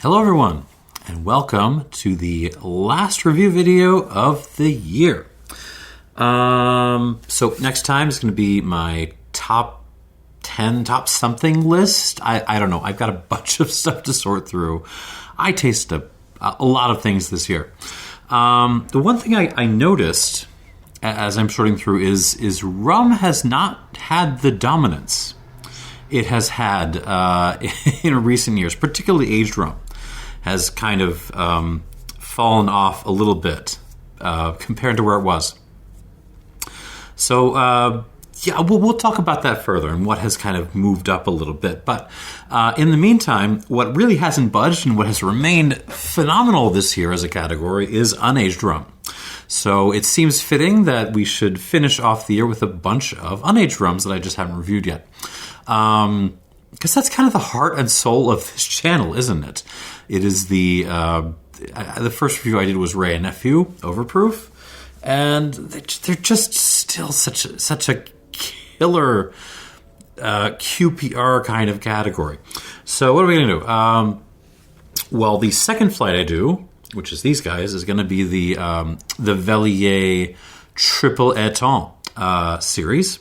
Hello everyone, and welcome to the last review video of the year. So next time is going to be my top 10, top something list. I don't know. I've got a bunch of stuff to sort through. I tasted a lot of things this year. The one thing I noticed as I'm sorting through is rum has not had the dominance it has had in recent years, particularly aged rum, has kind of fallen off a little bit compared to where it was. So, yeah, we'll talk about that further and what has kind of moved up a little bit. But in the meantime, what really hasn't budged and what has remained phenomenal this year as a category is unaged rum. So it seems fitting that we should finish off the year with a bunch of unaged rums that I just haven't reviewed yet. Because that's kind of the heart and soul of this channel, isn't it? It is the first review I did was Wray & Nephew Overproof, and they're just still such a killer QPR kind of category. So what are we going to do? Well, the second flight I do, which is these guys, is going to be the Vellier Triple Étang series.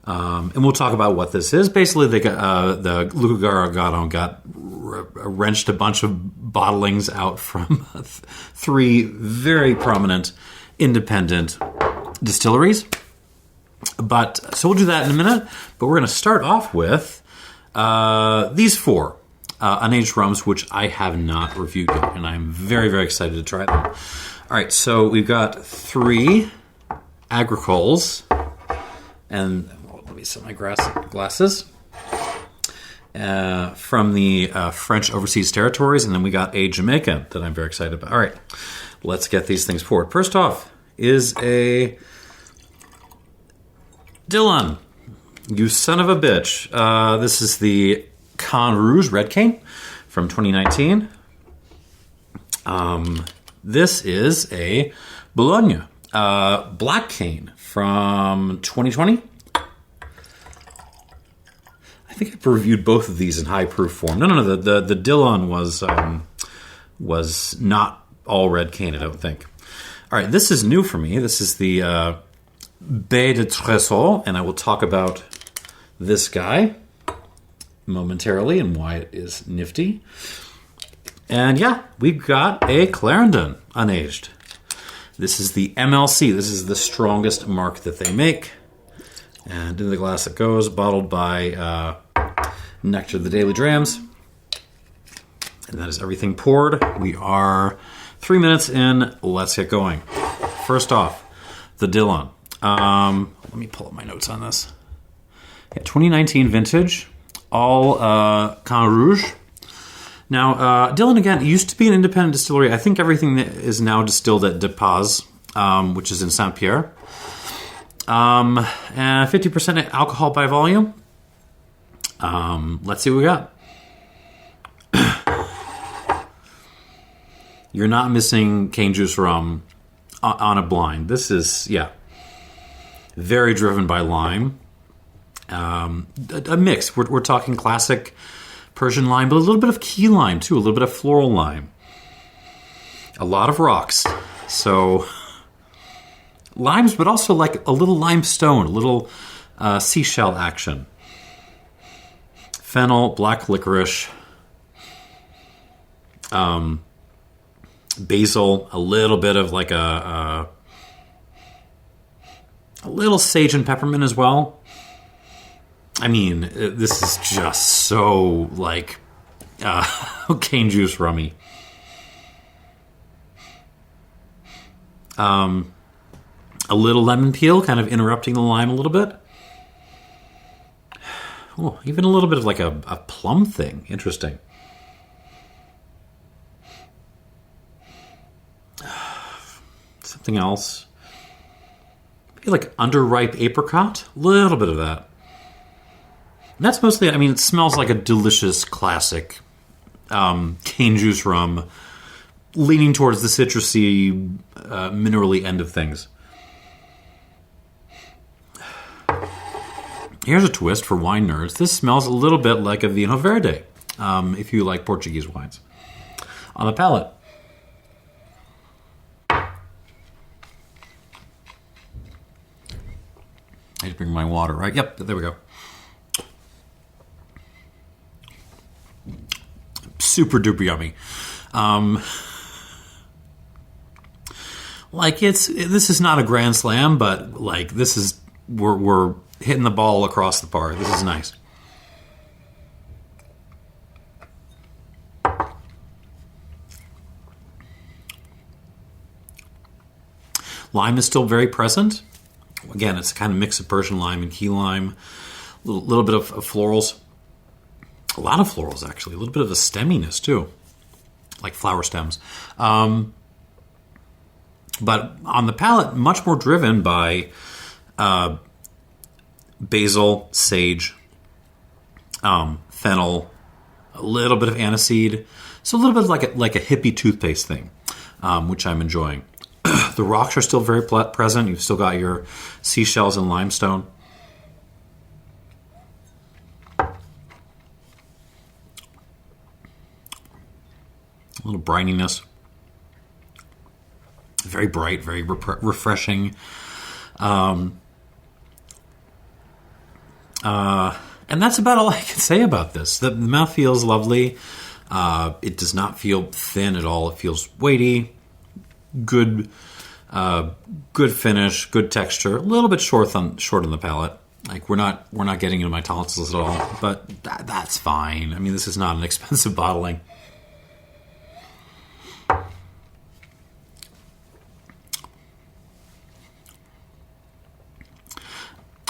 And we'll talk about what this is. Basically, they got the Galion got wrenched a bunch of bottlings out from three very prominent independent distilleries. But so we'll do that in a minute. But we're going to start off with these four unaged rums, which I have not reviewed yet, and I'm very, very excited to try them. All right, so we've got three Agricoles, and let me set my glasses. From the French overseas territories, and then we got a Jamaican that I'm very excited about. All right, let's get these things forward. First off is a Dillon. You son of a bitch. This is the Canne Rouge Red Cane from 2019. This is a Bologne Black Cane from 2020. I think I've reviewed both of these in high proof form. No. The Dillon was not all red cane, I don't think. All right, this is new for me. This is the Baie de Trésors, and I will talk about this guy momentarily and why it is nifty. And yeah, we've got a Clarendon unaged. This is the MLC. This is the strongest mark that they make. And into the glass it goes, bottled by Nectar the Daily Drams. And that is everything poured. We are 3 minutes in. Let's get going. First off, the Dillon. Let me pull up my notes on this. Yeah, 2019 vintage, all Canne Rouge. Now, Dillon, again, used to be an independent distillery. I think everything is now distilled at Depaz, which is in Saint Pierre. And 50% alcohol by volume. Let's see what we got. You're not missing cane juice rum on a blind. This is, yeah, very driven by lime. A mix. We're talking classic Persian lime, but a little bit of key lime too, a little bit of floral lime. A lot of rocks. So limes, but also like a little limestone, a little seashell action. Fennel, black licorice, basil, a little bit of like a little sage and peppermint as well. I mean, this is just so like cane juice rummy. A little lemon peel, kind of interrupting the lime a little bit. Oh, even a little bit of like a plum thing. Interesting. Something else. Maybe like underripe apricot. A little bit of that. And that's mostly, I mean, it smells like a delicious classic cane juice rum, leaning towards the citrusy, minerally end of things. Here's a twist for wine nerds. This smells a little bit like a Vino Verde. if you like Portuguese wines. On the palate, I need to bring my water, right? Yep, there we go. Super duper yummy. Like this is not a grand slam, but like this is we're hitting the ball across the park. This is nice. Lime is still very present. Again, it's a kind of mix of Persian lime and key lime. A little bit of florals. A lot of florals, actually. A little bit of a stemminess, too. Like flower stems. But on the palate, much more driven by basil, sage, fennel, a little bit of aniseed. So a little bit like a hippie toothpaste thing, which I'm enjoying. The rocks are still very present. You've still got your seashells and limestone. A little brininess. Very bright, very refreshing. And that's about all I can say about this. The mouth feels lovely. It does not feel thin at all. It feels weighty. Good finish, good texture. A little bit short on the palate. Like we're not getting into my tonsils at all, but that's fine. I mean, this is not an expensive bottling.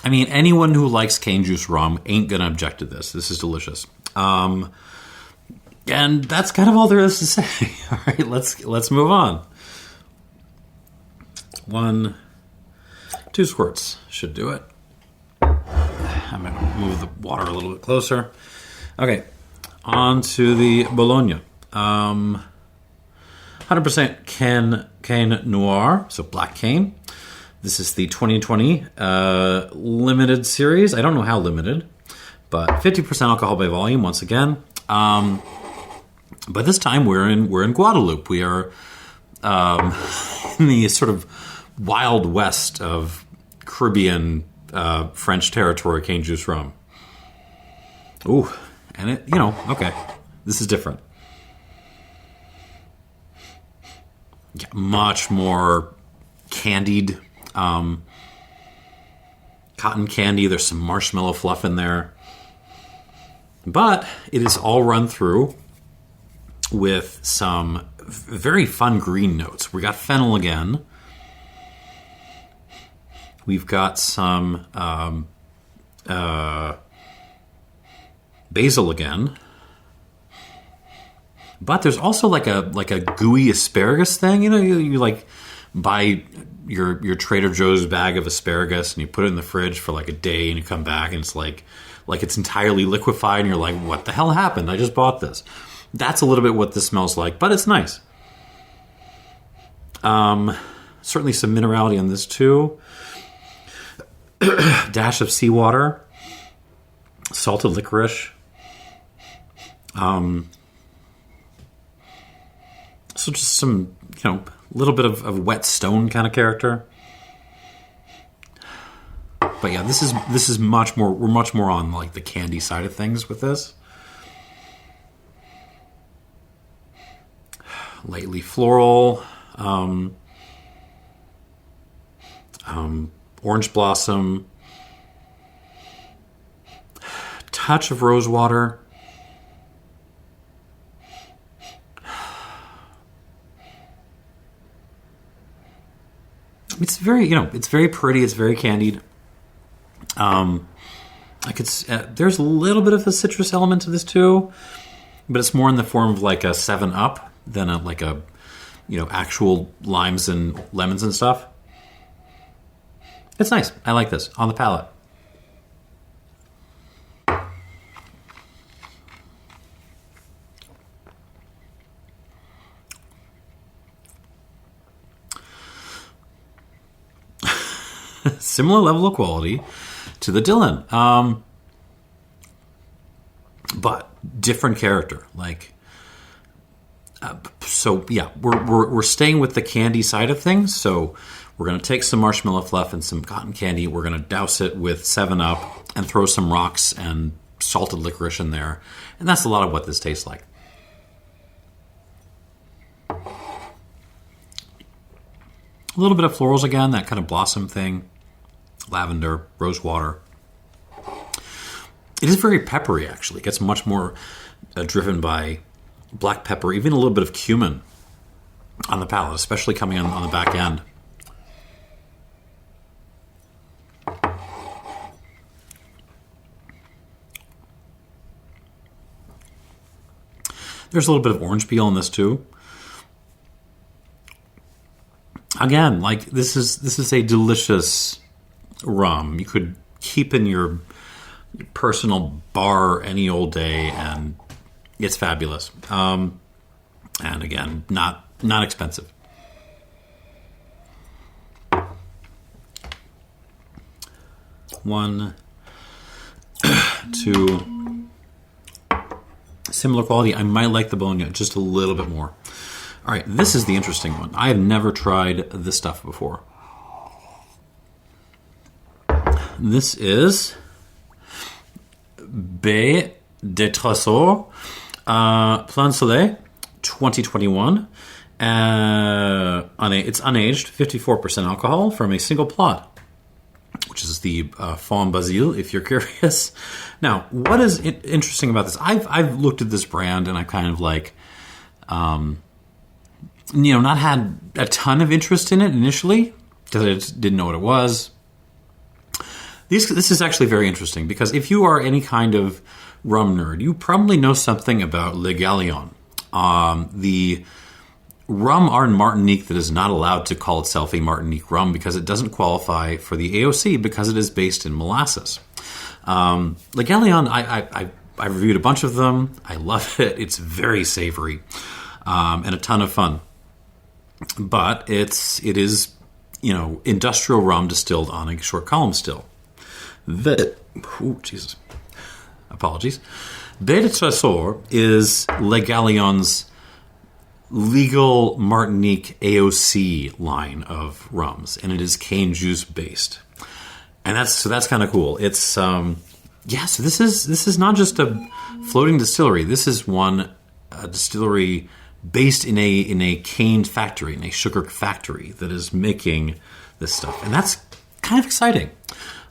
I mean, anyone who likes cane juice rum ain't gonna object to this. This is delicious. And that's kind of all there is to say. All right, let's move on. 1, 2 squirts should do it. I'm going to move the water a little bit closer. Okay, on to the Bologne. 100% cane noir, so black cane. This is the 2020 limited series. I don't know how limited, but 50% alcohol by volume once again. But this time we're in Guadeloupe. We are in the sort of wild west of Caribbean French territory cane juice rum. Ooh, and it, okay, this is different. Yeah, much more candied, cotton candy. There's some marshmallow fluff in there, but it is all run through with some very fun green notes. We got fennel again. We've got some basil again, but there's also like a gooey asparagus thing. You like buy your Trader Joe's bag of asparagus and you put it in the fridge for like a day and you come back and it's like it's entirely liquefied and you're like, what the hell happened? I just bought this. That's a little bit what this smells like, but it's nice. Certainly some minerality on this too. Dash of seawater, salted licorice. So just some, little bit of wet stone kind of character. But yeah, this is much more. We're much more on like the candy side of things with this. Lightly floral, orange blossom, touch of rose water. It's very, it's very pretty. It's very candied. There's a little bit of a citrus element to this too, but it's more in the form of like a 7-Up than actual limes and lemons and stuff. It's nice. I like this on the palate. Similar level of quality to the Dillon. But different character. Like, so yeah, we're staying with the candy side of things. So we're going to take some marshmallow fluff and some cotton candy. We're going to douse it with 7-Up and throw some rocks and salted licorice in there. And that's a lot of what this tastes like. A little bit of florals again, that kind of blossom thing. Lavender, rose water. It is very peppery, actually. It gets much more driven by black pepper, even a little bit of cumin on the palate, especially coming on the back end. There's a little bit of orange peel in this too. Again, like this is a delicious rum. You could keep in your personal bar any old day, and it's fabulous. And again, not expensive. One, two. Similar quality. I might like the Bologna just a little bit more. All right, this is the interesting one. I have never tried this stuff before. This is Baie de Trésors, Plein Soleil, 2021. It's unaged, 54% alcohol from a single plot, which is the Fond Basile, if you're curious. Now, what is interesting about this? I've looked at this brand and I kind of like, not had a ton of interest in it initially because I just didn't know what it was. This is actually very interesting because if you are any kind of rum nerd, you probably know something about Le Galion, the rum in Martinique that is not allowed to call itself a Martinique rum because it doesn't qualify for the AOC because it is based in molasses. Le Galion, I reviewed a bunch of them. I love it. It's very savory and a ton of fun. But it is industrial rum distilled on a short column still. Jesus. Apologies. Baie de Trésors is Le Galion's legal Martinique AOC line of rums, and it is cane juice based, and that's kind of cool. It's so this is not just a floating distillery. This is a distillery based in a cane factory, in a sugar factory that is making this stuff, and that's kind of exciting.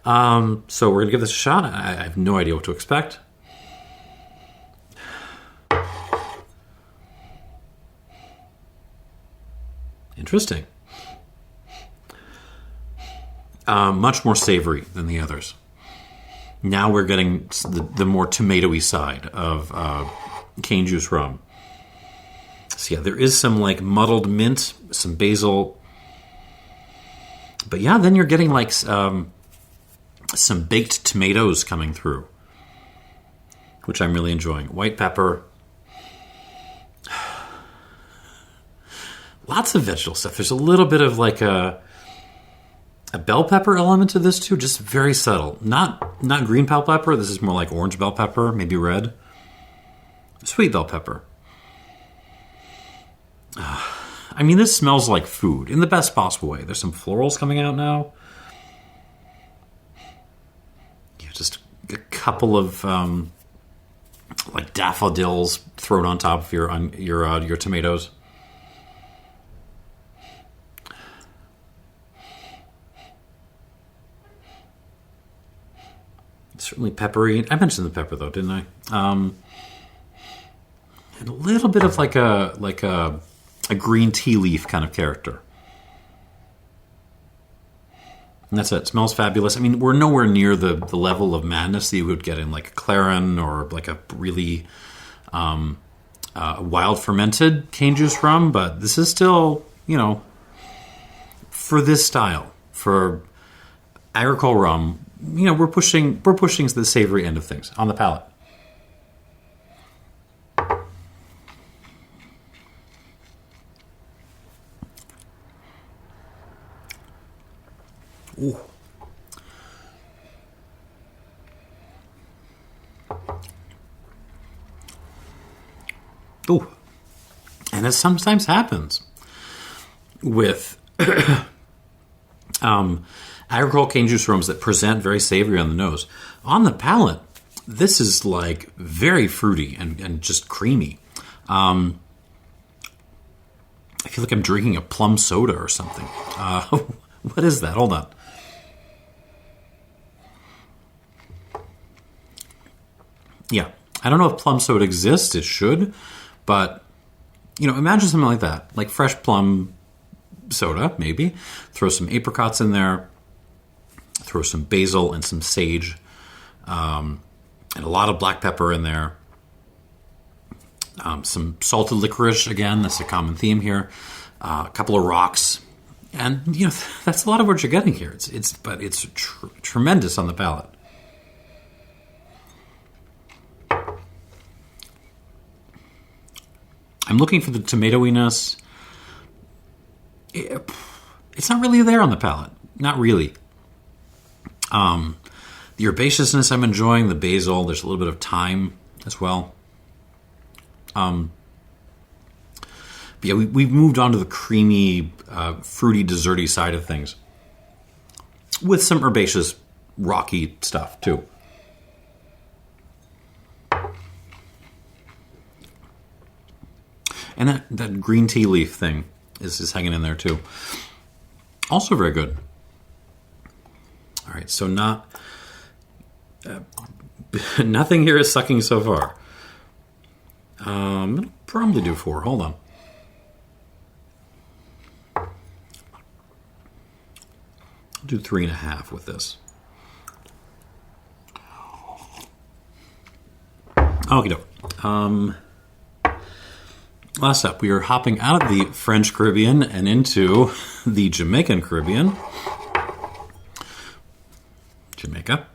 So we're gonna give this a shot. I have no idea what to expect. Interesting. Much more savory than the others. Now we're getting the more tomatoey side of cane juice rum. So yeah, there is some like muddled mint, some basil. But yeah, then you're getting like some baked tomatoes coming through, which I'm really enjoying. White pepper. Lots of vegetable stuff. There's a little bit of like a bell pepper element to this too, just very subtle. Not green bell pepper. This is more like orange bell pepper, maybe red. Sweet bell pepper. I mean, this smells like food in the best possible way. There's some florals coming out now. Yeah, just a couple of like daffodils thrown on top of your tomatoes. Certainly peppery. I mentioned the pepper though, didn't I? And a little bit of like a green tea leaf kind of character. And that's it. It smells fabulous. I mean, we're nowhere near the level of madness that you would get in like a Clarendon or like a really wild fermented cane juice rum, but this is still, for this style, for agricole rum, we're pushing to the savory end of things on the palate. Ooh. And as sometimes happens with agricole cane juice rums that present very savory on the nose, on the palate, this is like very fruity and just creamy. I feel like I'm drinking a plum soda or something. What is that? Hold on. Yeah, I don't know if plum soda exists. It should, but imagine something like that, like fresh plum soda, maybe. Throw some apricots in there. Throw some basil and some sage, and a lot of black pepper in there. Some salted licorice, again, that's a common theme here. A couple of rocks, and that's a lot of what you're getting here. It's tremendous on the palate. I'm looking for the tomatoiness. It's not really there on the palate. Not really. The herbaceousness I'm enjoying, the basil, there's a little bit of thyme as well. But yeah, we've moved on to the creamy, fruity, desserty side of things. With some herbaceous, rocky stuff, too. And that green tea leaf thing is hanging in there, too. Also very good. All right, so nothing here is sucking so far. I'm going to probably do 4. Hold on. I'll do 3.5 with this. Okey-doke. Last up, we are hopping out of the French Caribbean and into the Jamaican Caribbean. Jamaica.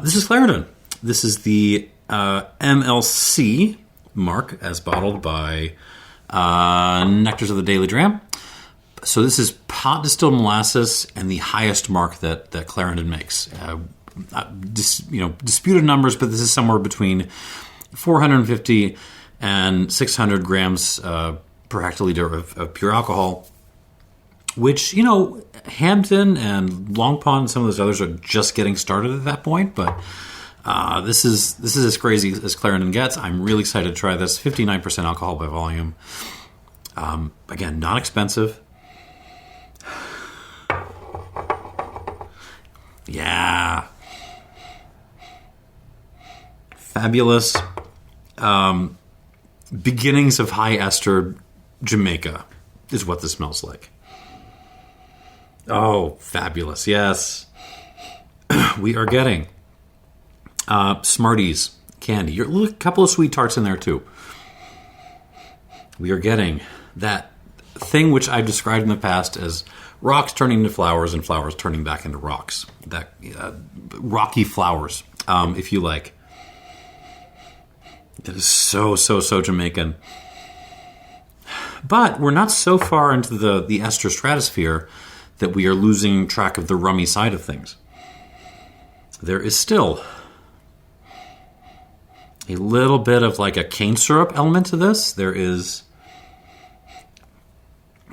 This is Clarendon. This is the MLC mark as bottled by Nectars of the Daily Dram. So this is pot distilled molasses and the highest mark that Clarendon makes. Disputed numbers, but this is somewhere between 450 and 600 grams per hectoliter of pure alcohol, which, Hampden and Long Pond and some of those others are just getting started at that point, but this is as crazy as Clarendon gets. I'm really excited to try this. 59% alcohol by volume. Again, not expensive. Yeah. Fabulous. Beginnings of high ester Jamaica is what this smells like. Oh, fabulous. Yes. We are getting Smarties candy. A couple of sweet tarts in there, too. We are getting that thing which I've described in the past as rocks turning into flowers and flowers turning back into rocks. That rocky flowers, if you like. That is so Jamaican. But we're not so far into the ester stratosphere that we are losing track of the rummy side of things. There is still a little bit of like a cane syrup element to this. There is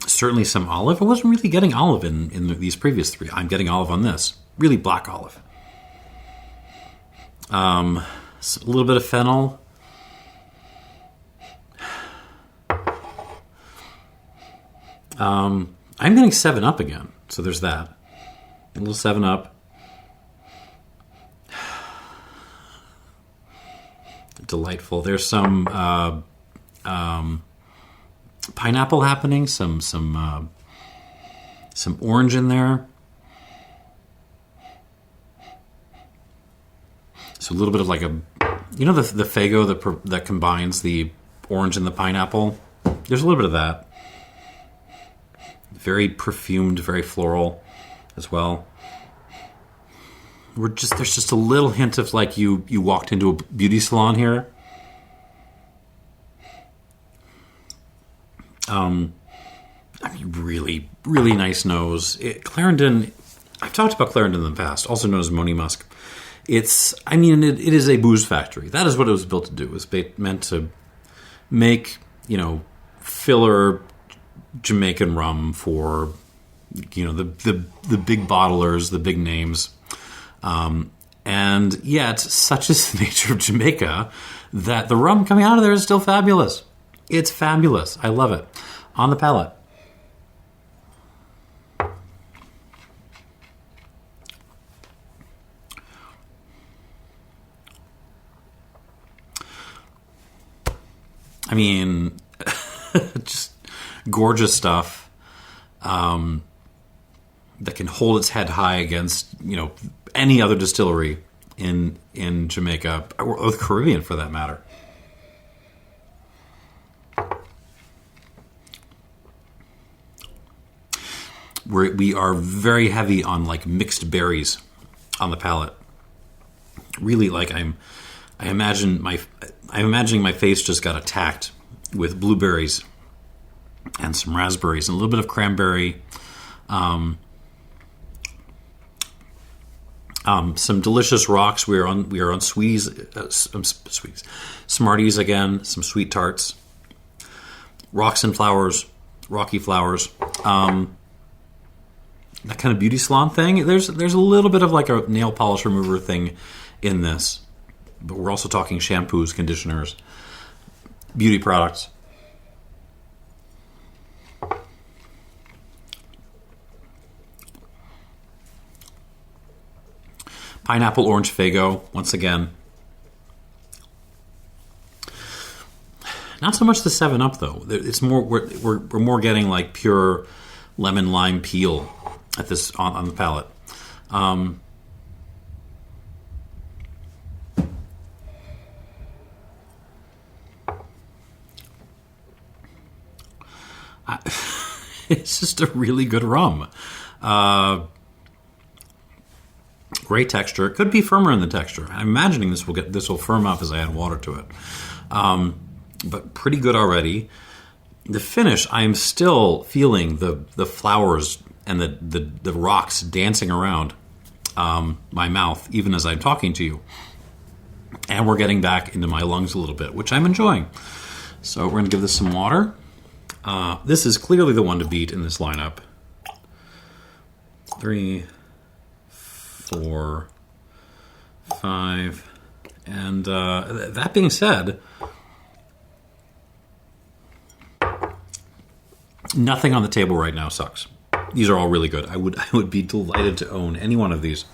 certainly some olive. I wasn't really getting olive in these previous 3. I'm getting olive on this. Really black olive. A little bit of fennel. I'm getting 7-Up again, so there's that. A little 7-Up. Delightful. There's some pineapple happening, some orange in there. So a little bit of like the Faygo that combines the orange and the pineapple. There's a little bit of that. Very perfumed, very floral as well. There's just a little hint of like you walked into a beauty salon here. Really, really nice nose. Clarendon, I've talked about Clarendon in the past, also known as Moni Musk. It is a booze factory. That is what it was built to do. It was meant to make, filler Jamaican rum for, the big bottlers, the big names. And yet, such is the nature of Jamaica that the rum coming out of there is still fabulous. It's fabulous. I love it. On the palate. I mean, just gorgeous stuff that can hold its head high against, any other distillery in Jamaica, or the Caribbean for that matter. We are very heavy on like mixed berries on the palate. Really, like I'm imagining my face just got attacked with blueberries and some raspberries and a little bit of cranberry. Some delicious rocks. We are on Smarties again. Some sweet tarts. Rocks and flowers, rocky flowers. That kind of beauty salon thing. There's a little bit of like a nail polish remover thing in this, but we're also talking shampoos, conditioners, beauty products. Pineapple, orange, fago, once again. Not so much the 7-Up though. It's more we're more getting like pure lemon lime peel at this on the palate. It's just a really good rum. Great texture. It could be firmer in the texture. I'm imagining this will firm up as I add water to it. But pretty good already. The finish, I'm still feeling the flowers and the rocks dancing around my mouth, even as I'm talking to you. And we're getting back into my lungs a little bit, which I'm enjoying. So we're going to give this some water. This is clearly the one to beat in this lineup. 3, 4, 5, and that being said, nothing on the table right now sucks. These are all really good. I would be delighted to own any one of these.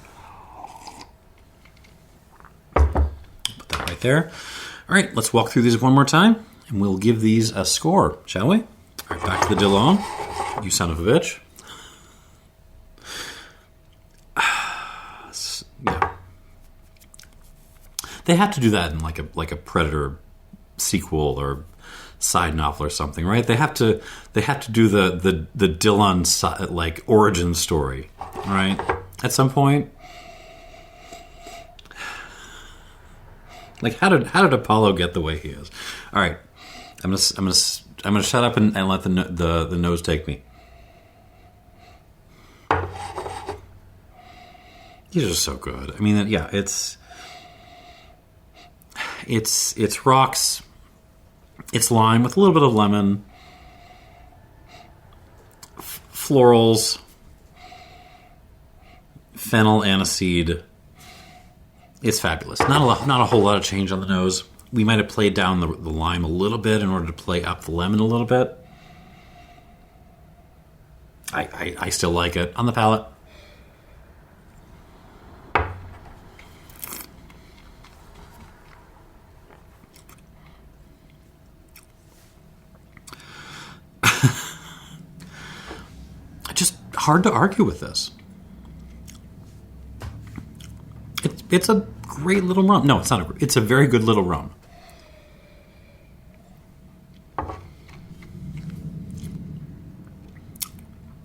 Put that right there. All right, let's walk through these one more time, and we'll give these a score, shall we? All right, back to the Dillon. You son of a bitch. Yeah, they had to do that in like a Predator sequel or side novel or something, right? They have to do the Dillon like origin story, right? At some point, like how did Apollo get the way he is? All right, I'm gonna shut up and let the nose take me. These are so good. I mean, yeah, it's rocks, it's lime with a little bit of lemon, florals, fennel, aniseed. It's fabulous. Not a whole lot of change on the nose. We might have played down the lime a little bit in order to play up the lemon a little bit. I still like it. On the palate. Just hard to argue with this. It's a great little rum. No, it's not. It's a very good little rum.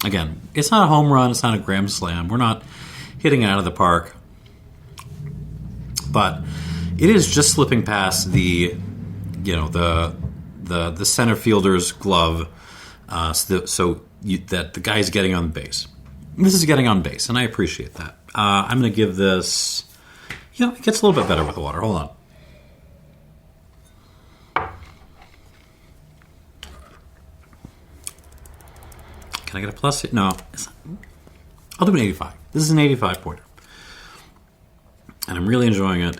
Again, it's not a home run. It's not a grand slam. We're not hitting it out of the park. But it is just slipping past the center fielder's glove, that the guy's getting on base. This is getting on base, and I appreciate that. I'm going to give this. It gets a little bit better with the water. Hold on. Can I get a plus? No. I'll do an 85. This is an 85 pointer. And I'm really enjoying it.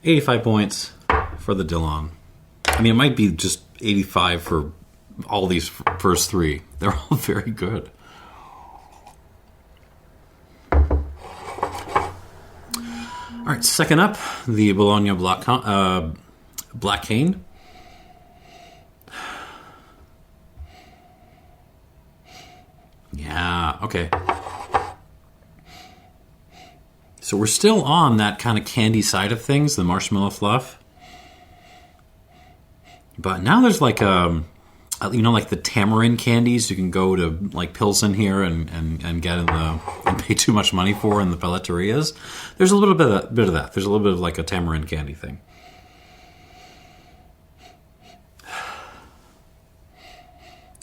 85 points for the Dillon. I mean, it might be just 85 for all these first three. They're all very good. All right, second up, the Bologne Black Cane. Yeah, okay. So we're still on that kind of candy side of things, the marshmallow fluff. But now there's like like the tamarind candies you can go to like Pilsen here and get and pay too much money for in the pelleterias. There's a little bit of that. There's a little bit of like a tamarind candy thing.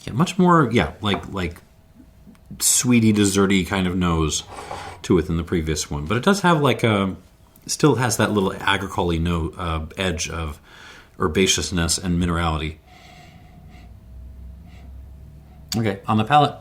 Yeah, much more. Yeah, like sweetie, desserty kind of nose to it than the previous one, but it does have like still has that little agricole edge of herbaceousness and minerality. Okay, on the palate.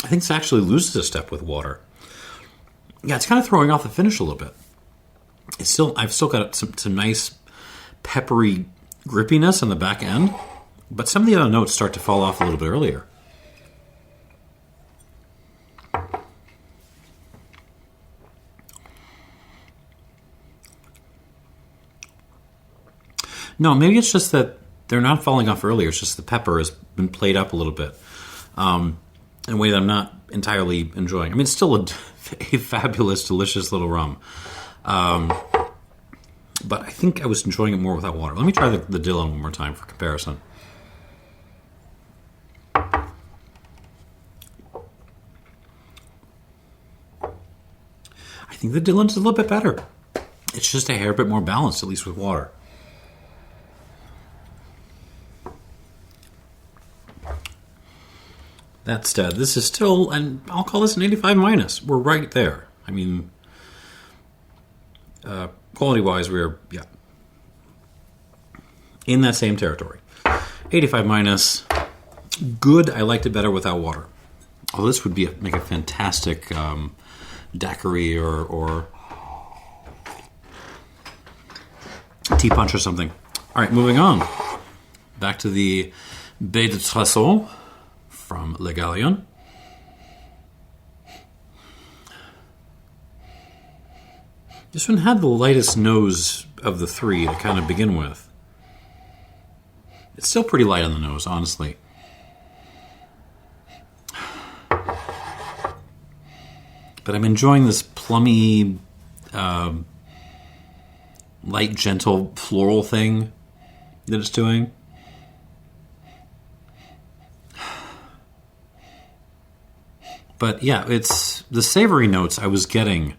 I think this actually loses a step with water. Yeah, it's kind of throwing off the finish a little bit. I've still got some nice peppery grippiness on the back end, but some of the other notes start to fall off a little bit earlier. No, maybe it's just that they're not falling off earlier. It's just the pepper has been played up a little bit in a way that I'm not entirely enjoying. I mean, it's still a fabulous, delicious little rum. But I think I was enjoying it more without water. Let me try the Dillon one more time for comparison. I think the Dillon's a little bit better. It's just a hair bit more balanced, at least with water. This is still, and I'll call this an 85 minus. We're right there. I mean, quality-wise, we're, in that same territory. 85 minus. Good. I liked it better without water. Oh, this would make a fantastic daiquiri or tea punch or something. All right, moving on. Back to the Baie de Trésors from Le Galion. This one had the lightest nose of the three to kind of begin with. It's still pretty light on the nose, honestly. But I'm enjoying this plummy, light, gentle, floral thing that it's doing. But yeah, it's the savory notes I was getting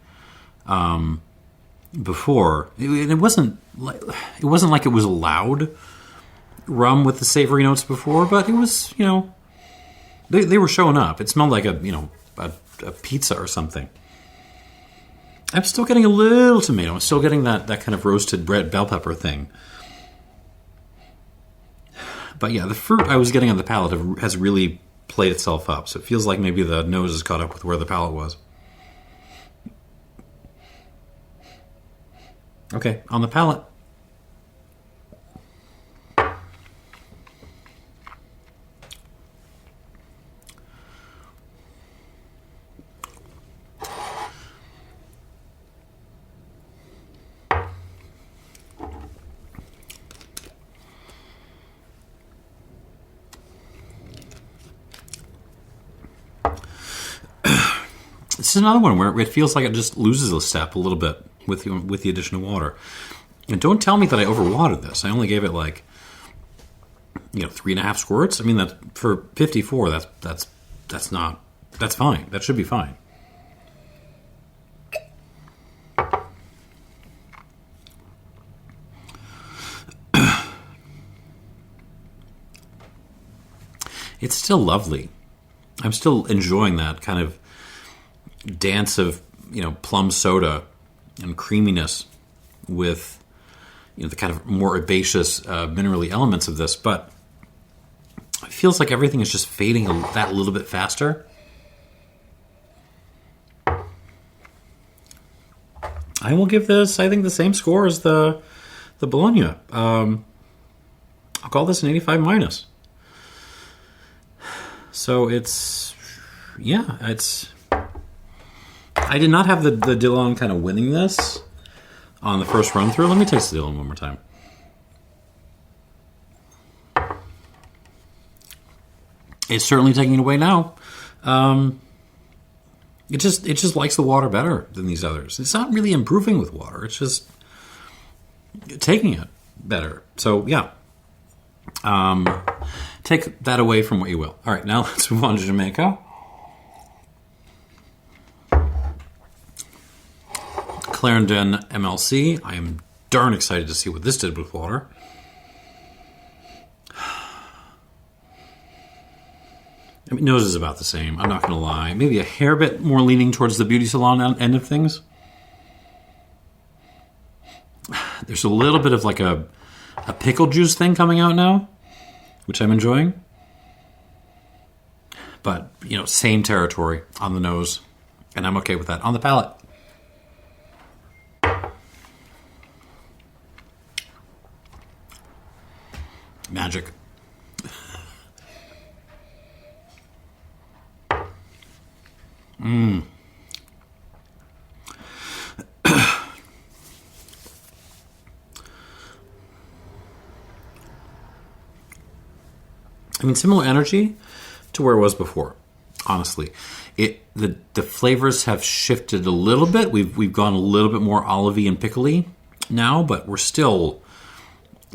before. It wasn't like it was loud rum with the savory notes before, but it was, they were showing up. It smelled like a pizza or something. I'm still getting a little tomato. I'm still getting that kind of roasted red bell pepper thing. But yeah, the fruit I was getting on the palate has really played itself up. So it feels like maybe the nose is caught up with where the palate was. Okay, on the palate. This is another one where it feels like it just loses a step a little bit with the addition of water. And don't tell me that I overwatered this. I only gave it 3.5 squirts. I mean, that for 54, that's fine. That should be fine. it's still lovely. I'm still enjoying that kind of dance of, plum soda and creaminess with, the kind of more herbaceous, minerally elements of this. But it feels like everything is just fading that little bit faster. I will give this, I think, the same score as the Bologna. I'll call this an 85 minus. So it's. I did not have the Dillon kind of winning this on the first run through. Let me taste the Dillon one more time. It's certainly taking it away now. It just likes the water better than these others. It's not really improving with water. It's just taking it better. So, yeah. Take that away from what you will. All right, now let's move on to Jamaica. Clarendon MLC. I am darn excited to see what this did with water. I mean, nose is about the same. I'm not going to lie. Maybe a hair bit more leaning towards the beauty salon end of things. There's a little bit of like a pickle juice thing coming out now, which I'm enjoying. But, same territory on the nose. And I'm okay with that. On the palate. Magic. I mean, similar energy to where it was before. Honestly, the flavors have shifted a little bit. We've gone a little bit more olivey and pickly now, but we're still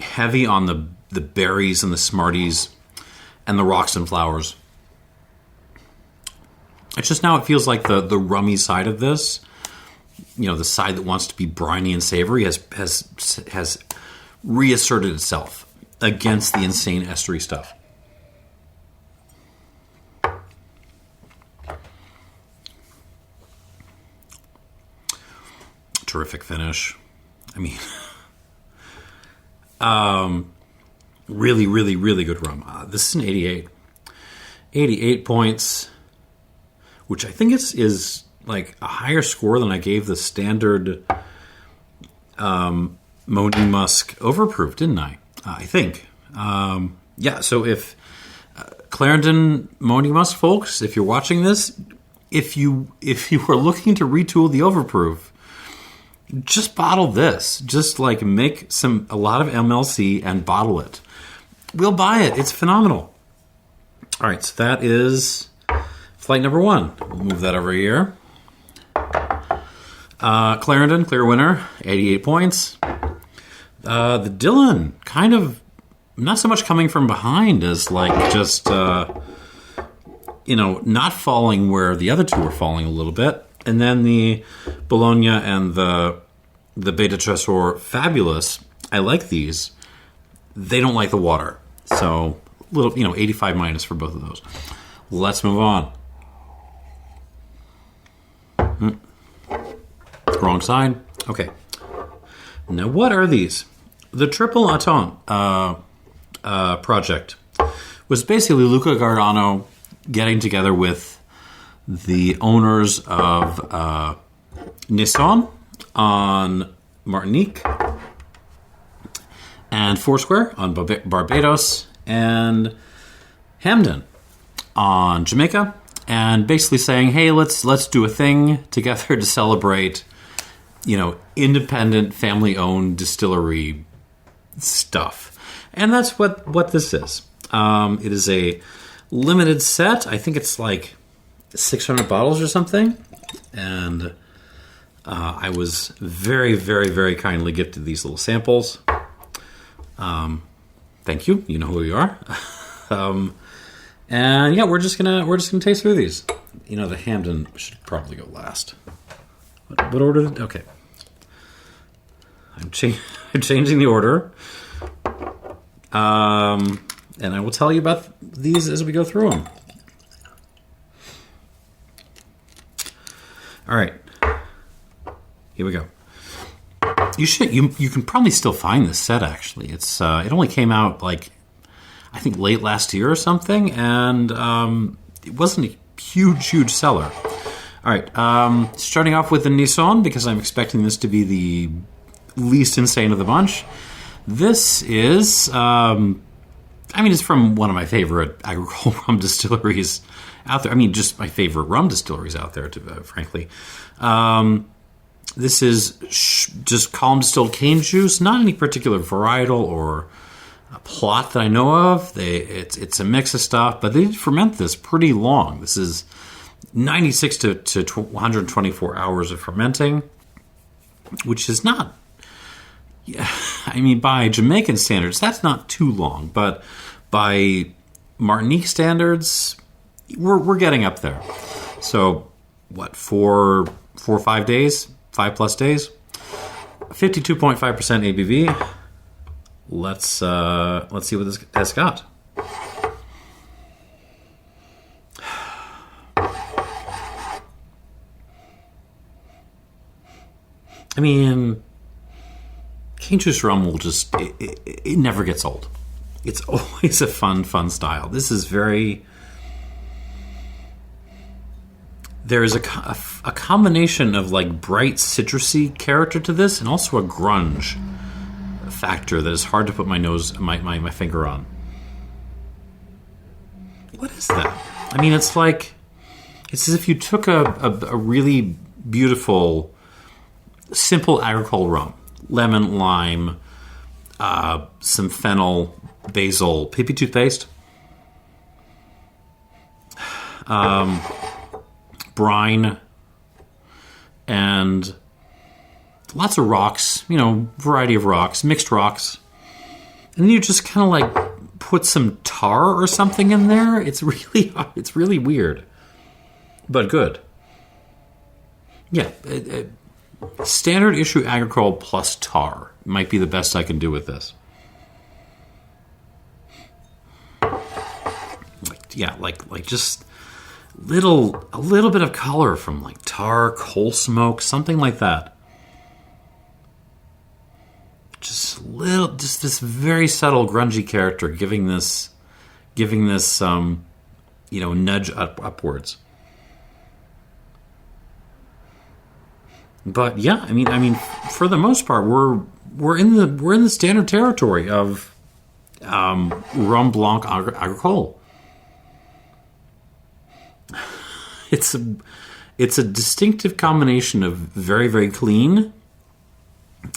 heavy on the berries and the Smarties and the rocks and flowers. It's just now it feels like the rummy side of this, the side that wants to be briny and savory has reasserted itself against the insane estery stuff. Terrific finish. I mean, really, really, really good rum. This is an 88. 88 points, which I think is like a higher score than I gave the standard Moaning Musk Overproof, didn't I? I think. Yeah, so if Clarendon Moaning Musk folks, if you're watching this, if you are looking to retool the Overproof, just bottle this. Just like make a lot of MLC and bottle it. We'll buy it. It's phenomenal. All right, so that is flight number 1. We'll move that over here. Clarendon, clear winner, 88 points. The Dillon, kind of not so much coming from behind as like just, not falling where the other two were falling a little bit. And then the Bologna and the Baie de Trésors, fabulous. I like these. They don't like the water. So, little, 85 minus for both of those. Let's move on. Wrong side. Okay. Now, what are these? The Triple Entente project was basically Luca Gargano getting together with the owners of Neisson on Martinique and Foursquare on Barbados and Hampden on Jamaica, and basically saying, hey, let's do a thing together to celebrate, independent family-owned distillery stuff. And that's what this is. It is a limited set. I think it's like 600 bottles or something, and I was very, very, very kindly gifted these little samples. Thank you. You know who you are. And yeah, we're just gonna taste through these. The Hampden should probably go last. What order? Okay, I'm changing the order. and I will tell you about these as we go through them. All right, here we go. You can probably still find this set. Actually, it only came out like I think late last year or something, and it wasn't a huge seller. All right, starting off with the Neisson because I'm expecting this to be the least insane of the bunch. This is, it's from one of my favorite agricole rum distilleries out there. I mean, just my favorite rum distilleries out there, frankly. This is just column-distilled cane juice, not any particular varietal or a plot that I know of. It's a mix of stuff, but they ferment this pretty long. This is 96 to 124 hours of fermenting, which is not... Yeah, I mean, by Jamaican standards, that's not too long, but by Martinique standards, we're getting up there. So, what, 4 or 5 days? 5+ days? 52.5% ABV. Let's see what this has got. I mean, cane juice rum will just, it never gets old. It's always a fun style. This is there is a combination of like bright citrusy character to this and also a grunge factor that is hard to put my finger on. What is that? I mean, it's as if you took a really beautiful, simple agricole rum. Lemon, lime, some fennel, basil, PP toothpaste, brine, and lots of rocks, variety of rocks, mixed rocks. And then you just kind of like put some tar or something in there. It's really weird, but good. Yeah, standard issue agricole plus tar might be the best I can do with this. Like just a little bit of color from like tar, coal smoke, something like that. Just this very subtle grungy character giving this nudge upwards. But yeah, I mean, for the most part, we're in the standard territory of Rhum Blanc Agricole. It's a distinctive combination of very, very clean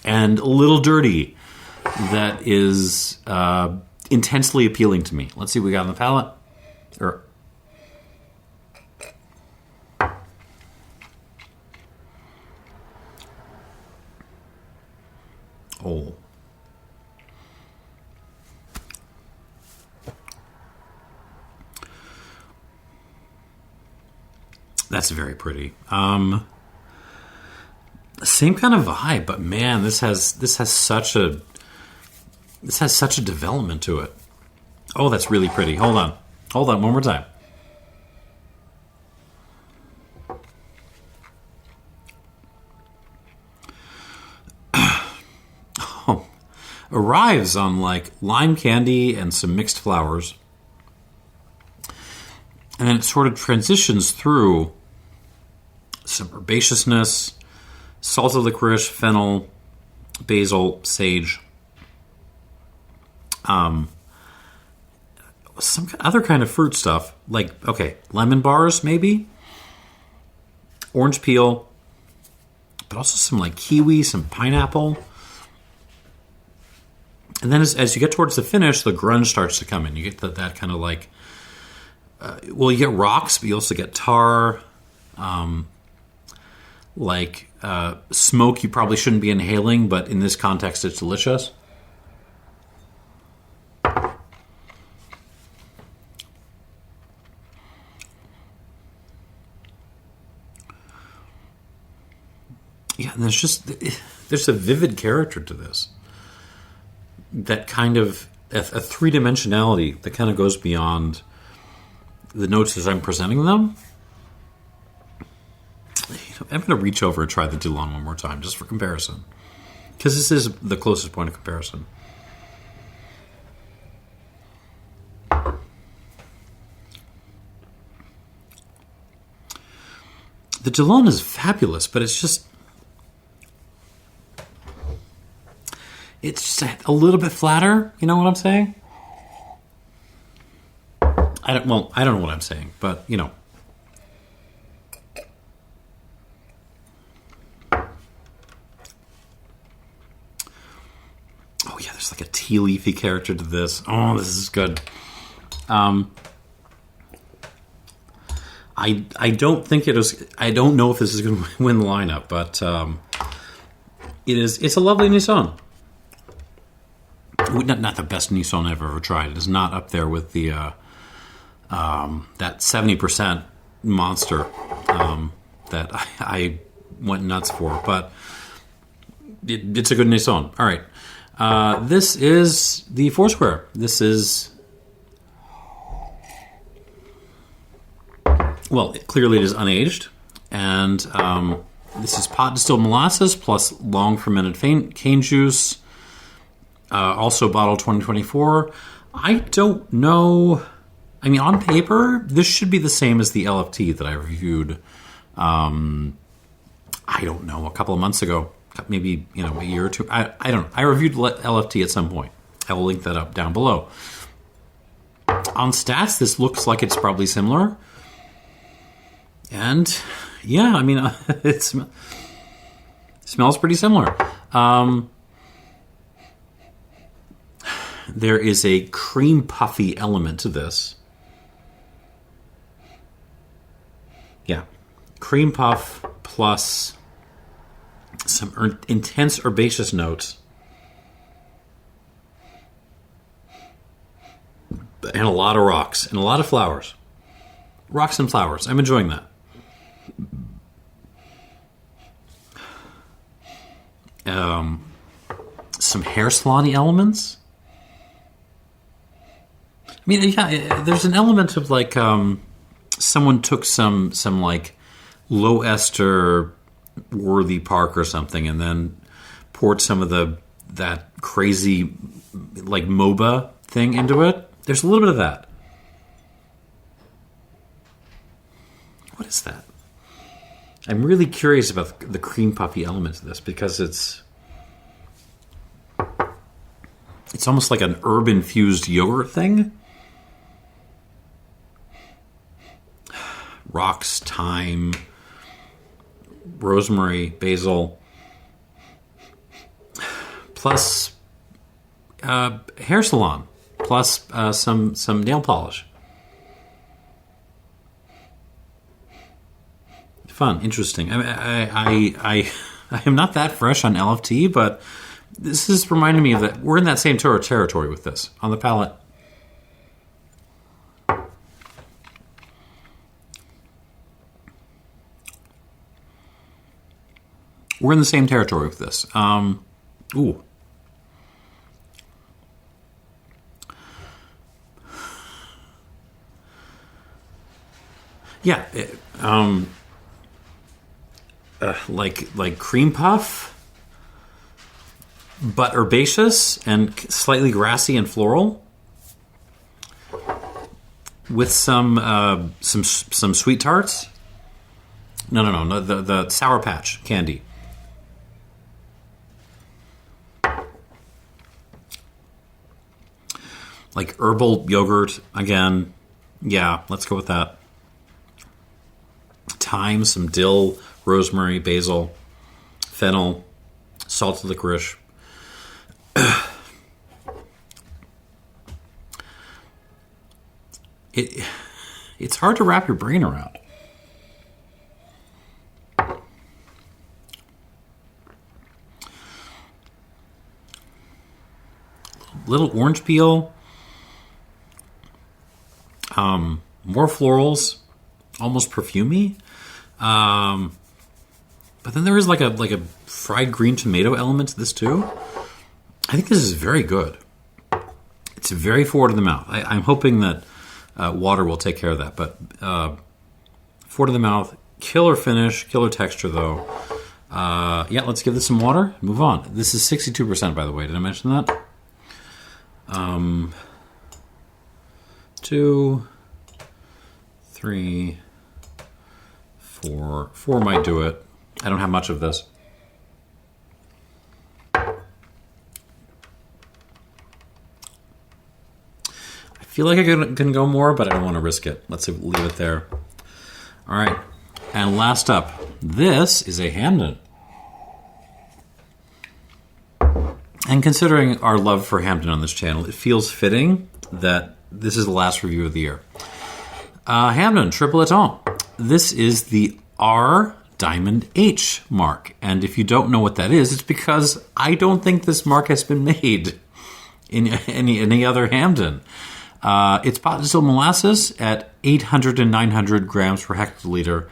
and a little dirty that is intensely appealing to me. Let's see what we got on the palate. Oh. That's very pretty. Same kind of vibe, but man, this has such a development to it. Oh, that's really pretty. Hold on, one more time. Arrives on like lime candy and some mixed flowers, and then it sort of transitions through some herbaceousness, salted licorice, fennel, basil, sage, some other kind of fruit stuff, like, lemon bars maybe, orange peel, but also some like kiwi, some pineapple. And then as you get towards the finish, the grunge starts to come in. You get that kind of like, you get rocks, but you also get tar, smoke you probably shouldn't be inhaling, but in this context, it's delicious. Yeah, and there's a vivid character to this that kind of a three-dimensionality that kind of goes beyond the notes as I'm presenting them. I'm going to reach over and try the Dillon one more time, just for comparison. Because this is the closest point of comparison. The Dillon is fabulous, but it's just a little bit flatter. You know what I'm saying? I don't know what I'm saying, but you know. Oh yeah, there's like a tea leafy character to this. Oh, this is good. I don't think it is. I don't know if this is going to win the lineup, but it is. It's a lovely Neisson. Not the best Neisson I've ever tried. It is not up there with the that 70% monster that I went nuts for, but it's a good Neisson. All right, this is the Foursquare. This is. Well, clearly it is unaged, and this is pot distilled molasses plus long fermented cane juice. Also bottled 2024. I don't know. I mean, on paper, this should be the same as the LFT that I reviewed. I don't know, a couple of months ago, maybe a year or two. I don't know. I reviewed LFT at some point. I will link that up down below. On stats, this looks like it's probably similar. And yeah, I mean, it smells pretty similar. There is a cream puffy element to this. Yeah, cream puff plus some intense herbaceous notes. And a lot of rocks and a lot of flowers. Rocks and flowers. I'm enjoying that. Some hair salon-y elements. I mean, yeah, there's an element of like someone took some like low ester Worthy Park or something, and then poured some of that crazy like MOBA thing into it. There's a little bit of that. What is that? I'm really curious about the cream puffy element of this because it's almost like an herb-infused yogurt thing. Rocks, thyme, rosemary, basil, plus hair salon, plus some nail polish. Fun, interesting. I am not that fresh on LFT, but this is reminding me of that. We're in that same territory with this on the palate. We're in the same territory with this. Ooh. Yeah. Like cream puff, but herbaceous and slightly grassy and floral, with some sweet tarts. No, the Sour Patch candy. Like herbal yogurt again. Yeah, let's go with that. Thyme, some dill, rosemary, basil, fennel, salted licorice. It's hard to wrap your brain around. Little orange peel, more florals, almost perfumey. But then there is like a fried green tomato element to this too. I think this is very good. It's very forward in the mouth. I'm hoping that water will take care of that. But forward in the mouth, killer finish, killer texture though. Yeah, let's give this some water. Move on. This is 62%, by the way. Did I mention that? 2, 3, 4. 4 might do it. I don't have much of this. I feel like I can go more, but I don't want to risk it. Let's leave it there. All right. And last up, this is a Hampden. And considering our love for Hampden on this channel, it feels fitting that this is the last review of the year. Hampden Triple Eton. This is the R Diamond H mark. And if you don't know what that is, it's because I don't think this mark has been made in any other Hampden. It's pot distilled molasses at 800 to 900 grams per hectoliter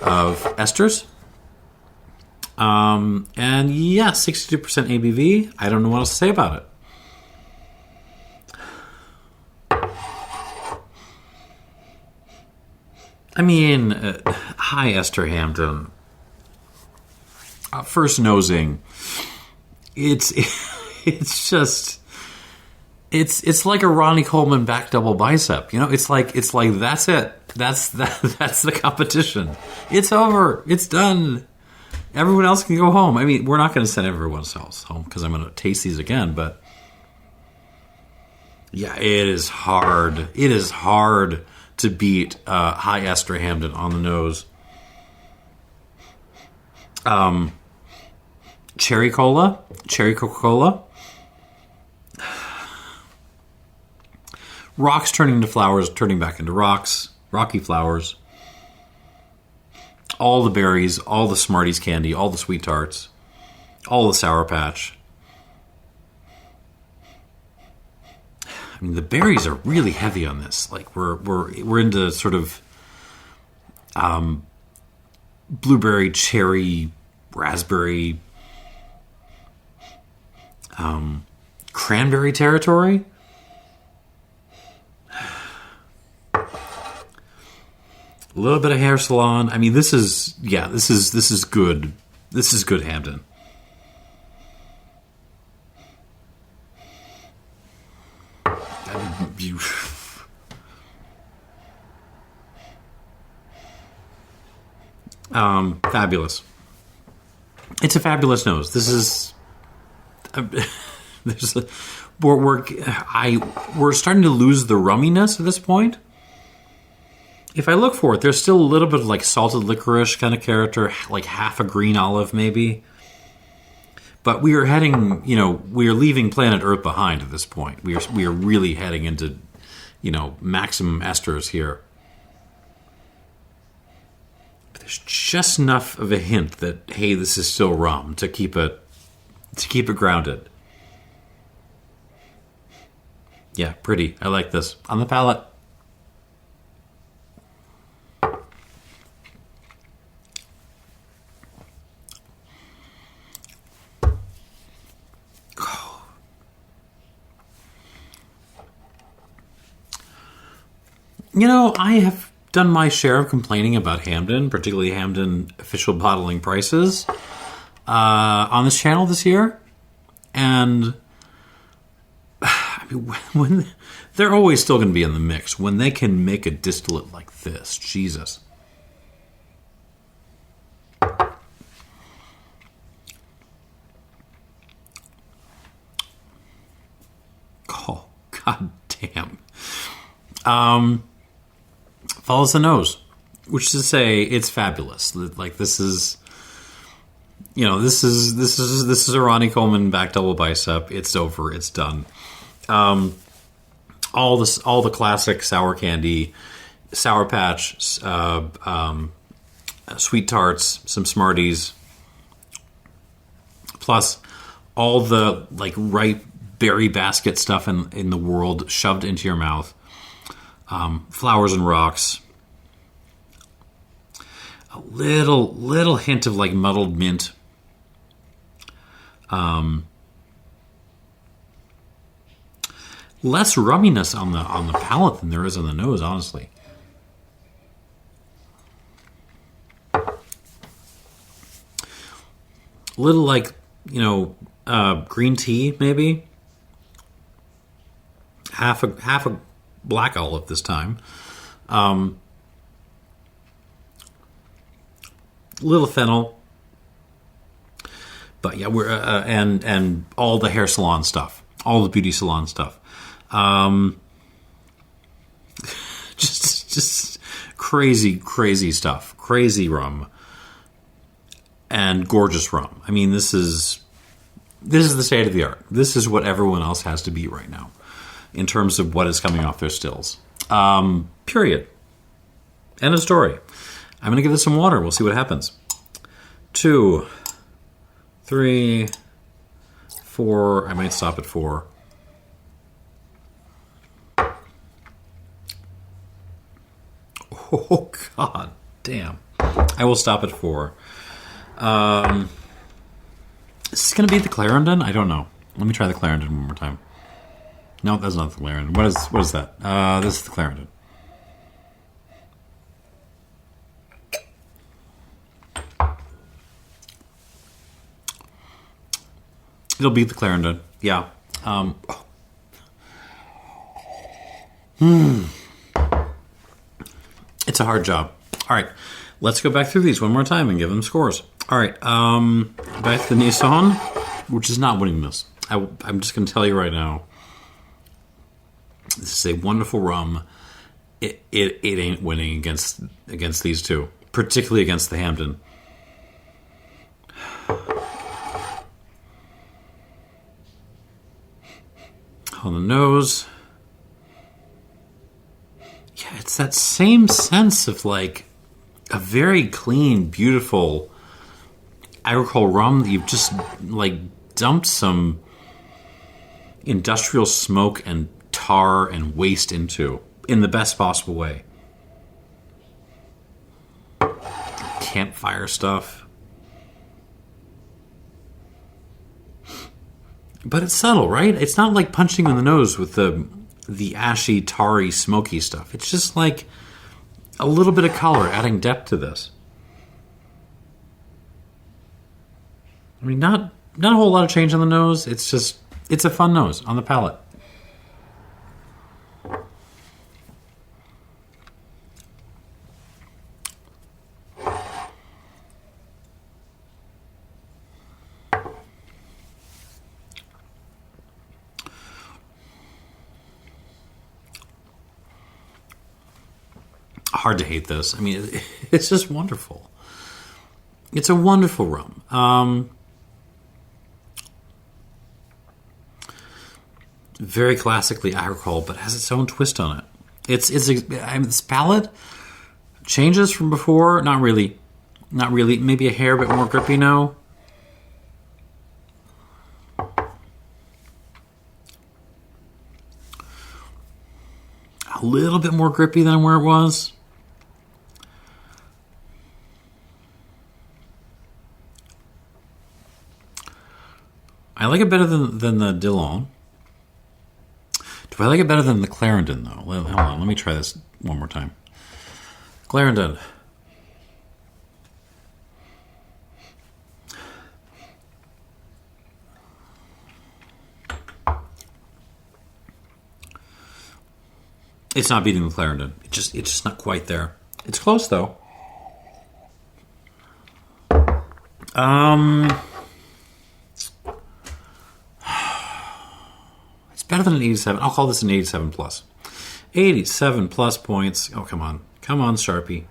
of esters. And yeah, 62% ABV. I don't know what else to say about it. I mean, high ester Hampden. First nosing. It's just... It's like a Ronnie Coleman back double bicep. You know, it's like that's it. That's the competition. It's over. It's done. Everyone else can go home. I mean, we're not going to send everyone else home because I'm going to taste these again. But yeah, it is hard. It is hard to beat high ester Hampden on the nose. Cherry Coca-Cola. Rocks turning into flowers, turning back into rocks. Rocky flowers. All the berries, all the Smarties candy, all the sweet tarts, all the Sour Patch. I mean, the berries are really heavy on this. Like we're into sort of blueberry, cherry, raspberry, cranberry territory. A little bit of hair salon. I mean, this is good. This is good Hampden. Fabulous. It's a fabulous nose. This is. We're starting to lose the rumminess at this point. If I look for it, there's still a little bit of like salted licorice kind of character, like half a green olive maybe. But we are heading, we are leaving planet Earth behind at this point. We are really heading into, maximum esters here. But there's just enough of a hint that, hey, this is still rum to keep it grounded. Yeah, pretty. I like this. On the palate. I have done my share of complaining about Hampden, particularly Hampden official bottling prices, on this channel this year. And I mean, when they're always still going to be in the mix. When they can make a distillate like this, Jesus. Oh, god damn. Follows the nose, which is to say, it's fabulous. Like this is a Ronnie Coleman back double bicep. It's over. It's done. All the classic sour candy, Sour Patch, sweet tarts, some Smarties, plus all the like ripe berry basket stuff in the world shoved into your mouth. Flowers and rocks. A little hint of like muddled mint. less rumminess on the palate than there is on the nose, honestly. A little like, green tea, maybe. Half a black olive this time. Little fennel. But yeah, we're and all the hair salon stuff, all the beauty salon stuff, just crazy stuff, crazy rum, and gorgeous rum. I mean, this is the state of the art. This is what everyone else has to beat right now, in terms of what is coming off their stills. Period. End of story. I'm gonna give this some water. We'll see what happens. 2, 3, 4. I might stop at 4. Oh, God damn. I will stop at 4. Is this going to be the Clarendon? I don't know. Let me try the Clarendon one more time. No, that's not the Clarendon. What is that? This is the Clarendon. It'll be the Clarendon. Yeah. It's a hard job. All right. Let's go back through these one more time and give them scores. All right. Back to the Neisson, which is not winning this. I'm just going to tell you right now. This is a wonderful rum. It ain't winning against these two, particularly against the Hampden. On the nose. Yeah, it's that same sense of like a very clean, beautiful agricole rum that you've just like dumped some industrial smoke and tar and waste into in the best possible way. Campfire stuff. But it's subtle, right? It's not like punching in the nose with the ashy, tarry, smoky stuff. It's just like a little bit of color, adding depth to this. I mean, not a whole lot of change on the nose. It's a fun nose on the palate. Hard to hate this. I mean, it's just wonderful. It's a wonderful rum. Very classically agricole, but has its own twist on it. This palate changes from before. Not really. Maybe a hair bit more grippy now. A little bit more grippy than where it was. I like it better than the Dillon. Do I like it better than the Clarendon, though? Hold on, let me try this one more time. Clarendon. It's not beating the Clarendon. It's just not quite there. It's close, though. Better than an 87. I'll call this an 87 plus. 87 plus points. Oh, come on. Come on, Sharpie.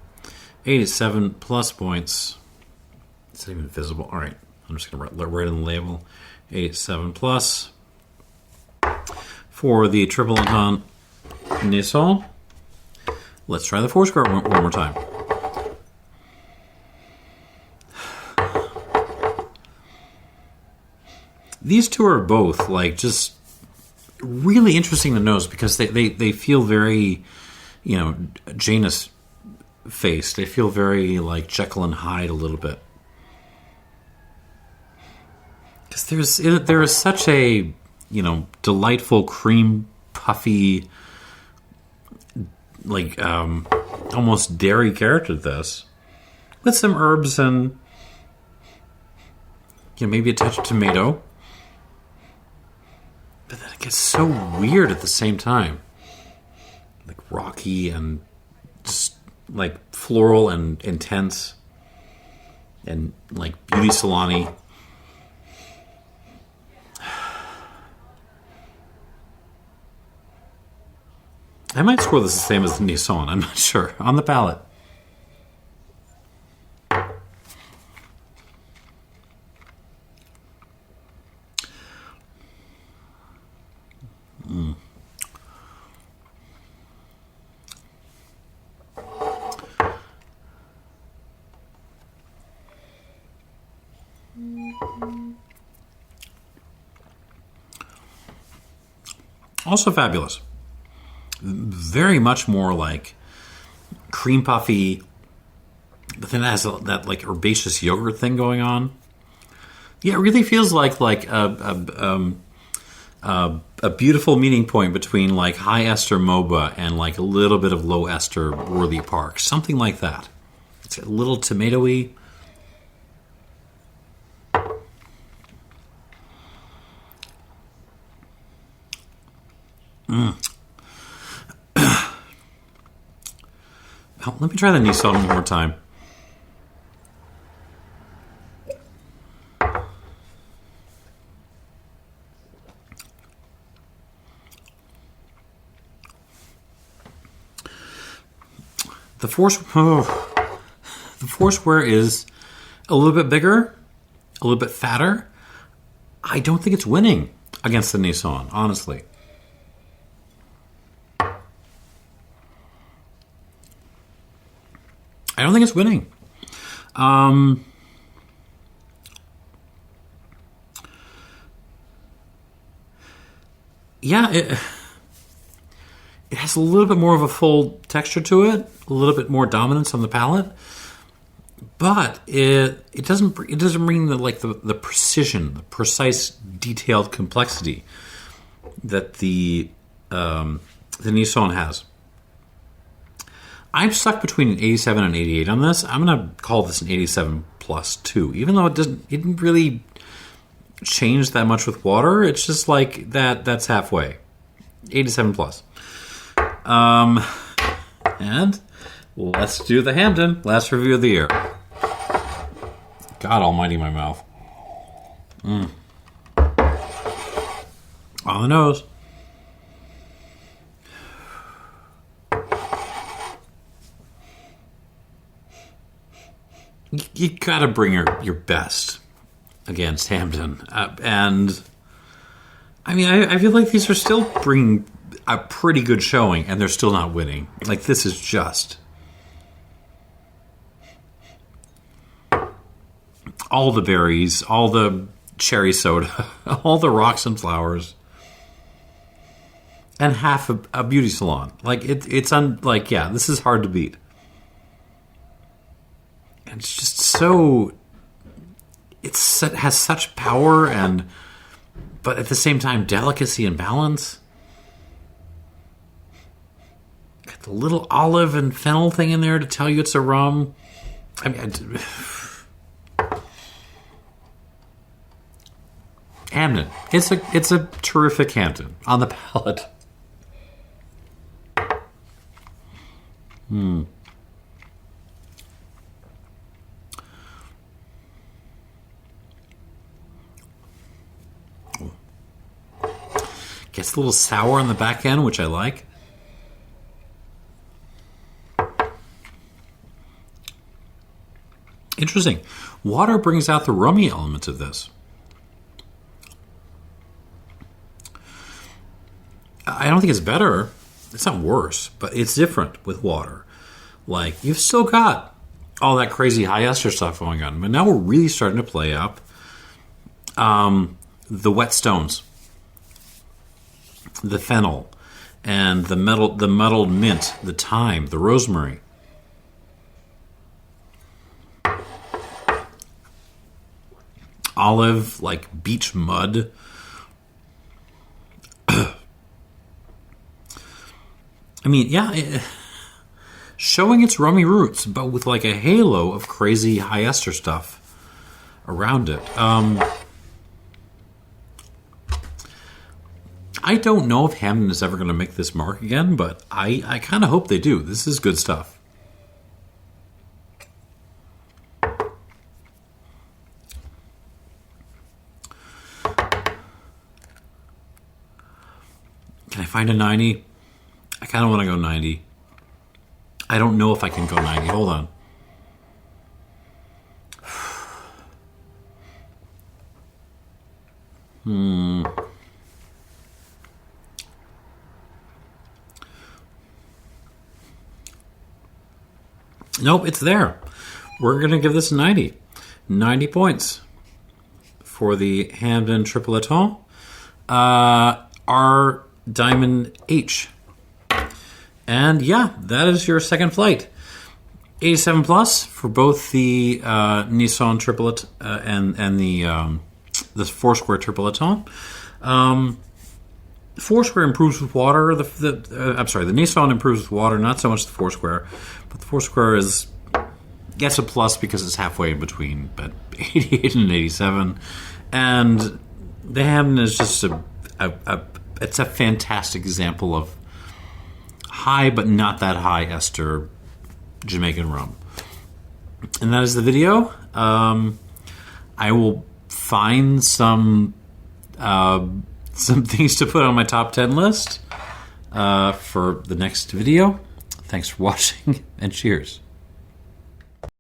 87 plus points. It's not even visible. All right. I'm just going to write in the label. 87 plus. For the triple Entente Neisson. Let's try the Foursquare one more time. These two are both like just really interesting to nose because they feel very, Janus face. They feel very like Jekyll and Hyde a little bit. Because there is such a, delightful cream puffy, like almost dairy character to this, with some herbs and maybe a touch of tomato. But then it gets so weird at the same time, like rocky and just like floral and intense, and like beauty salami. I might score this the same as the Neisson. I'm not sure. On the palate. Also fabulous. Very much more like cream puffy, but then it has that like herbaceous yogurt thing going on. Yeah, it really feels like a beautiful meeting point between like high ester Moba and like a little bit of low ester Worthy Park, something like that. It's a little tomatoey. Well, let me try the Neisson one more time. The Foursquare is a little bit bigger, a little bit fatter. I don't think it's winning against the Neisson, honestly. I don't think it's winning. Yeah, it has a little bit more of a full texture to it, a little bit more dominance on the palate, but it doesn't bring the precision, the precise, detailed complexity that the Neisson has. I'm stuck between an 87 and 88 on this. I'm going to call this an 87 plus 2. Even though it didn't really change that much with water, it's just like that's halfway. 87 plus. And let's do the Hampden. Last review of the year. God almighty, my mouth. On the nose. You gotta bring your best against Hampden, and I mean, I feel like these are still bringing a pretty good showing, and they're still not winning. Like, this is just all the berries, all the cherry soda, all the rocks and flowers, and half a beauty salon. Like yeah, this is hard to beat. And it's just so, it has such power but at the same time, delicacy and balance. Got the little olive and fennel thing in there to tell you it's a rum. I mean, Hampden. It's a terrific Hampden on the palate. Gets a little sour on the back end, which I like. Interesting. Water brings out the rummy element of this. I don't think it's better. It's not worse, but it's different with water. Like, you've still got all that crazy high ester stuff going on, but now we're really starting to play up the wet stones, the fennel, and the muddled mint, the thyme, the rosemary. Olive, like beach mud. I mean, yeah, showing its rummy roots, but with like a halo of crazy high ester stuff around it. I don't know if Hampden is ever going to make this mark again, but I kind of hope they do. This is good stuff. Can I find a 90? I kind of want to go 90. I don't know if I can go 90. Hold on. Nope, it's there. We're going to give this a 90. 90 points for the Hampden Tripleton. Our Diamond H. And yeah, that is your second flight. 87 plus for both the Neisson triplet and the Foursquare Tripleton. Foursquare improves with water. I'm sorry, the Neisson improves with water, not so much the Foursquare. But the Foursquare gets a plus because it's halfway in between, but 88 and 87. And the Hampden is just it's a fantastic example of high but not that high ester Jamaican rum. And that is the video. I will find some things to put on my top 10 list for the next video. Thanks for watching, and cheers.